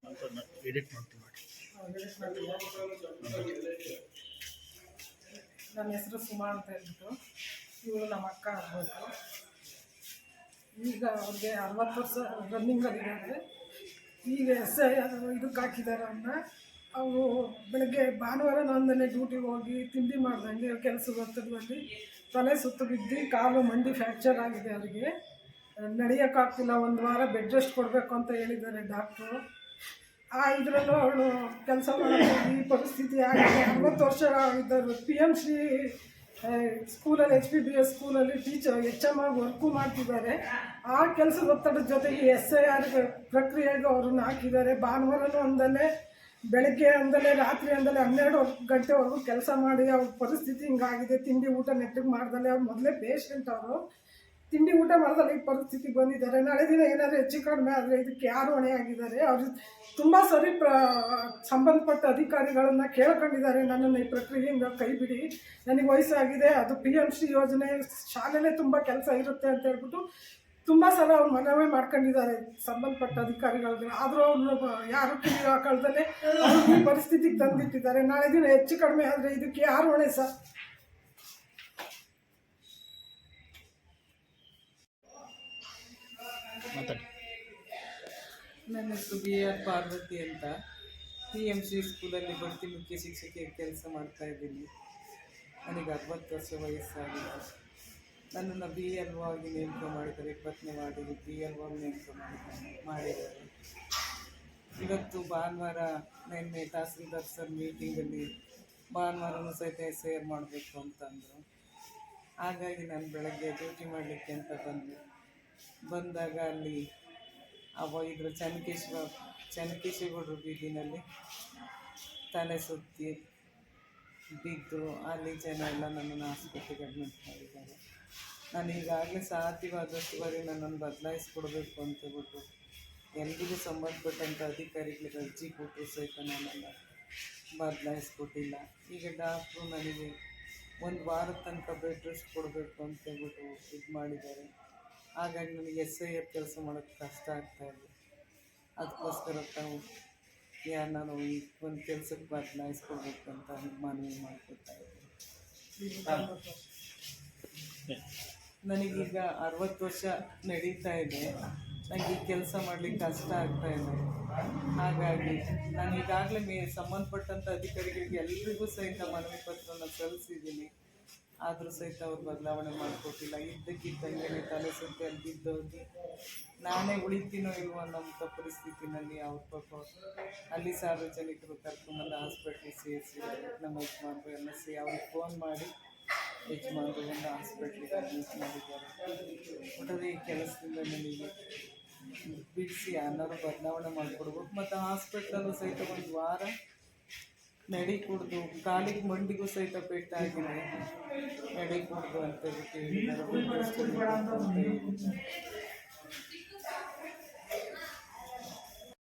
ಅಂತ ಎಡಿಟ್ ಮಾಡ್ತೀನಿ ನನ್ನ ಹೆಸರು ಸುಮಾ ಅಂತ ಹೇಳ್ಬಿಟ್ಟು, ಇವಳು ನಮ್ಮ ಅಕ್ಕ ಆಗ್ಬೇಕು. ಈಗ ಅವ್ರಿಗೆ 60 ವರ್ಷ ರನ್ನಿಂಗಲ್ಲಿದ್ದಾರೆ. ಈಗ ಇದಕ್ಕೆ ಹಾಕಿದ್ದಾರೆ ಅವ್ರನ್ನ. ಅವರು ಬೆಳಗ್ಗೆ ಭಾನುವಾರ ನಂದನೇ ಡ್ಯೂಟಿಗೆ ಹೋಗಿ ತಿಂಡಿ ಮಾಡ್ದಂಗೆ ಕೆಲಸದ ಒತ್ತಡದಲ್ಲಿ ತಲೆ ಸುತ್ತು ಬಿದ್ದು ಕಾಲು ಮಂಡಿ ಫ್ರ್ಯಾಕ್ಚರ್ ಆಗಿದೆ. ಅವರಿಗೆ ನಡೆಯೋಕ್ಕಾಗ್ತಿಲ್ಲ. 1 ವಾರ ಬೆಡ್ ರೆಸ್ಟ್ ಕೊಡಬೇಕು ಅಂತ ಹೇಳಿದ್ದಾರೆ ಡಾಕ್ಟ್ರು. ಇದರಲ್ಲೂ ಅವಳು ಕೆಲಸ ಮಾಡೋದು ಈ ಪರಿಸ್ಥಿತಿ ಆಗಿದೆ. 60 ವರ್ಷ ಇದ್ದರು. PMC ಸ್ಕೂಲಲ್ಲಿ HPBS ಸ್ಕೂಲಲ್ಲಿ HM ಆಗಿ ವರ್ಕು ಮಾಡ್ತಿದ್ದಾರೆ. ಆ ಕೆಲಸದ ಒತ್ತಡದ ಜೊತೆಗೆ SIR ಪ್ರಕ್ರಿಯೆಗೆ ಅವ್ರನ್ನ ಹಾಕಿದ್ದಾರೆ. ಭಾನುವಾರನೂ ಒಂದಲ್ಲೇ ಬೆಳಗ್ಗೆ ಒಂದಲ್ಲೇ ರಾತ್ರಿ ಒಂದಲ್ಲೇ 12 ಗಂಟೆವರೆಗೂ ಕೆಲಸ ಮಾಡಿ ಅವ್ರ ಪರಿಸ್ಥಿತಿ ಹಿಂಗಾಗಿದೆ. ತಿಂಡಿ ಊಟ ನೆಟ್ಟಿಗೆ ಮಾಡ್ದಲ್ಲೇ ಅವ್ರು ಮೊದಲೇ ಪೇಷಂಟ್. ಅವರು ತಿಂಡಿ ಊಟ ಮಾಡ್ದಲ್ಲ ಈ ಪರಿಸ್ಥಿತಿಗೆ ಬಂದಿದ್ದಾರೆ. ನಾಳೆ ದಿನ ಏನಾದರೂ ಹೆಚ್ಚು ಕಡಿಮೆ ಆದರೆ ಇದಕ್ಕೆ ಯಾರು ಹೊಣೆಯಾಗಿದ್ದಾರೆ? ಅವರು ತುಂಬ ಸರಿ ಸಂಬಂಧಪಟ್ಟ ಅಧಿಕಾರಿಗಳನ್ನು ಕೇಳ್ಕೊಂಡಿದ್ದಾರೆ, ನನ್ನನ್ನು ಈ ಪ್ರಕ್ರಿಯೆಯಿಂದ ಕೈ ಬಿಡಿ, ನನಗೆ ವಯಸ್ಸಾಗಿದೆ, ಅದು PMC ಯೋಜನೆ ಶಾಲೆಯಲ್ಲೇ ತುಂಬ ಕೆಲಸ ಇರುತ್ತೆ ಅಂತ ಹೇಳ್ಬಿಟ್ಟು ತುಂಬ ಸಲ ಅವ್ರು ಮನವಿ ಮಾಡ್ಕೊಂಡಿದ್ದಾರೆ ಸಂಬಂಧಪಟ್ಟ ಅಧಿಕಾರಿಗಳಿಗೆ. ಆದರೂ ಅವ್ರನ್ನ ಯಾರು ಕಿವಿ ಹಾಕೊಳ್ದಲ್ಲೇ ಈ ಪರಿಸ್ಥಿತಿಗೆ ತಂದಿಟ್ಟಿದ್ದಾರೆ. ನಾಳೆ ದಿನ ಹೆಚ್ಚು ಕಡಿಮೆ ಆದರೆ ಇದಕ್ಕೆ ಯಾರು ಹೊಣೆ ಸರ್? ನನ್ನ ಹೆಸರು BR ಪಾರ್ವತಿ ಅಂತ. PMC ಸ್ಕೂಲಲ್ಲಿ ಬಡ್ತಿ ಮುಖ್ಯ ಶಿಕ್ಷಕಿಯಾಗಿ ಕೆಲಸ ಮಾಡ್ತಾಯಿದ್ದೀನಿ. ನನಗೆ 60 ವರ್ಷ ವಯಸ್ಸಾಗಿದೆ. ನನ್ನನ್ನು BLO ಆಗಿ ನೇಮಕ ಮಾಡಿದ್ದಾರೆ. 20ನೇ ವಾರ್ಡಿಗೆ BLO ಆಗಿ ನೇಮಕ ಮಾಡಿದ್ದಾರೆ. ಇವತ್ತು ಭಾನುವಾರ ನಿನ್ನೆ ತಹಸೀಲ್ದಾರ್ ಸರ್ ಮೀಟಿಂಗಲ್ಲಿ ಭಾನುವಾರನೂ ಸಹಿತ SIR ಮಾಡಬೇಕು ಅಂತಂದರು. ಹಾಗಾಗಿ ನಾನು ಬೆಳಗ್ಗೆ ಡ್ಯೂಟಿ ಮಾಡಲಿಕ್ಕೆ ಅಂತ ಬಂದಾಗ ಅಲ್ಲಿ ಇದ್ರ ಚನ್ನಕೇಶಗೌಡರು ಬೀದಿನಲ್ಲಿ ತಲೆ ಸುತ್ತಿ ಬಿದ್ದು ಅಲ್ಲಿ ಜನ ಎಲ್ಲ ನನ್ನನ್ನು ಆಸ್ಪತ್ರೆಗೆ ಅಡ್ಮಿಟ್ ಮಾಡಿದ್ದಾರೆ. ನಾನು ಈಗಾಗಲೇ ಸಾಧ್ಯವಾದಷ್ಟು ಬಾರಿ ನನ್ನನ್ನು ಬದಲಾಯಿಸ್ಕೊಡ್ಬೇಕು ಅಂತೇಳ್ಬಿಟ್ಟು ಎಲ್ರಿಗೂ ಸಂಬಂಧಪಟ್ಟಂಥ ಅಧಿಕಾರಿಗಳಿಗೆ ಅರ್ಜಿ ಕೊಟ್ಟರು ಸಹಿತ ನನ್ನನ್ನು ಬದಲಾಯಿಸ್ಕೊಟ್ಟಿಲ್ಲ. ಈಗ ಡಾಕ್ಟ್ರು ನನಗೆ 1 ವಾರದ ತನಕ ಬೆಡ್ ರೆಸ್ಟ್ ಕೊಡಬೇಕು ಅಂತೇಳ್ಬಿಟ್ಟು ಇದು ಮಾಡಿದ್ದಾರೆ. ಹಾಗಾಗಿ ನನಗೆ SIR ಕೆಲಸ ಮಾಡೋಕ್ಕೆ ಕಷ್ಟ ಆಗ್ತಾಯಿದೆ. ಅದಕ್ಕೋಸ್ಕರ ತಾವು ನಾನು ಈ ಒಂದು ಕೆಲಸಕ್ಕೆ ಬದಲಾಯಿಸ್ಕೊಡ್ಬೇಕು ಅಂತ ಮನವಿ ಮಾಡ್ಕೊತಾ ಇದ್ದೀನಿ. ನನಗೀಗ 60 ವರ್ಷ ನಡೀತಾ ಇದೆ. ನನಗೆ ಈ ಕೆಲಸ ಮಾಡಲಿಕ್ಕೆ ಕಷ್ಟ ಆಗ್ತಾಯಿದೆ. ಹಾಗಾಗಿ ನಾನು ಈಗಾಗಲೇ ಸಂಬಂಧಪಟ್ಟಂಥ ಅಧಿಕಾರಿಗಳಿಗೆ ಎಲ್ರಿಗೂ ಸಹಿತ ಮನವಿ ಪತ್ರನ ಸಲ್ಲಿಸಿದ್ದೀನಿ. ಆದರೂ ಸಹಿತ ಅವ್ರು ಬದಲಾವಣೆ ಮಾಡಿಕೊಟ್ಟಿಲ್ಲ. ಇದ್ದಕ್ಕಿದ್ದಂಗೆ ತಲೆ ಸುತ್ತಿ ಅಲ್ಲಿ ಬಿದ್ದೋಗಿ ನಾನೇ ಉಳಿತೀನೋ ಇಲ್ವೋ ಅನ್ನೋಂಥ ಪರಿಸ್ಥಿತಿನಲ್ಲಿ ಅವ್ರ ಪಾಪ ಅಲ್ಲಿ ಸಾರ್ವಜನಿಕರು ಕರ್ಕೊಂಡ್ಬಂದು ಹಾಸ್ಪಿಟ್ಲಿಗೆ ಸೇರಿಸಿದ್ರು. ನಮ್ಮ ಯಜಮಾನ್ರು ಎಲ್ಲ ಅವ್ರಿಗೆ ಫೋನ್ ಮಾಡಿ ಯಜಮಾನ್ರು ಒಂದು ಹಾಸ್ಪಿಟ್ಲಿಗೆ ಅಡ್ಮಿಟ್ ಮಾಡಿದ್ದಾರೆ. ಒಟ್ಟಾರೆ ಈ ಕೆಲಸದಿಂದ ನನಗೆ ಬಿಡಿಸಿ ಯಾರನ್ನಾರು ಬದಲಾವಣೆ ಮಾಡಿಕೊಡ್ಬೇಕು. ಮತ್ತು ಹಾಸ್ಪಿಟ್ಲಲ್ಲೂ ಸಹಿತ 1 ವಾರ ನಡಿ ಕುಡ್ದು ಕಾಲಿಗೆ ಮಂಡಿಗೂ ಸಹಿತ ಪೆಟ್ಟಾಗಿದೆ. ನಡಿ ಕುಡ್ದು ಅಂತ ಹೇಳಿದ್ದಾರೆ.